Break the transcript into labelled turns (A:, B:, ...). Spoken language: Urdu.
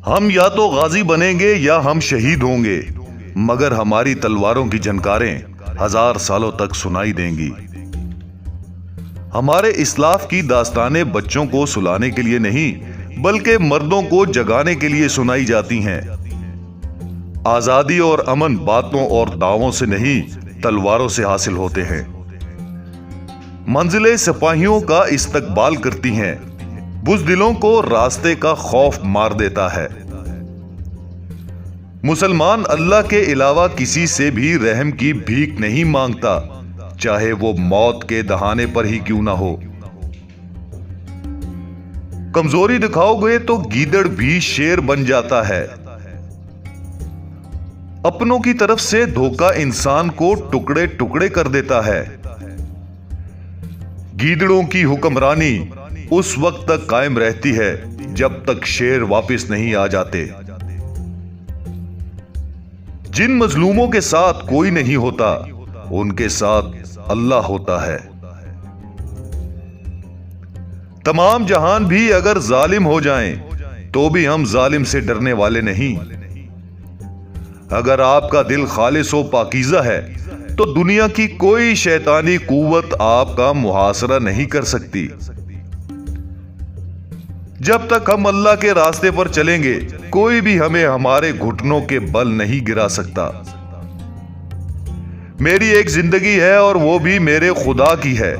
A: ہم یا تو غازی بنیں گے یا ہم شہید ہوں گے، مگر ہماری تلواروں کی جھنکاریں 1000 سالوں تک سنائی دیں گی۔ ہمارے اسلاف کی داستانیں بچوں کو سلانے کے لیے نہیں بلکہ مردوں کو جگانے کے لیے سنائی جاتی ہیں۔ آزادی اور امن باتوں اور دعووں سے نہیں تلواروں سے حاصل ہوتے ہیں۔ منزلیں سپاہیوں کا استقبال کرتی ہیں، بزدلوں کو راستے کا خوف مار دیتا ہے۔ مسلمان اللہ کے علاوہ کسی سے بھی رحم کی بھیک نہیں مانگتا، چاہے وہ موت کے دہانے پر ہی کیوں نہ ہو۔ کمزوری دکھاؤ گے تو گیدڑ بھی شیر بن جاتا ہے۔ اپنوں کی طرف سے دھوکہ انسان کو ٹکڑے ٹکڑے کر دیتا ہے۔ گیدڑوں کی حکمرانی اس وقت تک قائم رہتی ہے جب تک شیر واپس نہیں آ جاتے۔ جن مظلوموں کے ساتھ کوئی نہیں ہوتا ان کے ساتھ اللہ ہوتا ہے۔ تمام جہان بھی اگر ظالم ہو جائیں تو بھی ہم ظالم سے ڈرنے والے نہیں۔ اگر آپ کا دل خالص و پاکیزہ ہے تو دنیا کی کوئی شیطانی قوت آپ کا محاصرہ نہیں کر سکتی۔ جب تک ہم اللہ کے راستے پر چلیں گے کوئی بھی ہمیں ہمارے گھٹنوں کے بل نہیں گرا سکتا۔ میری ایک زندگی ہے اور وہ بھی میرے خدا کی ہے۔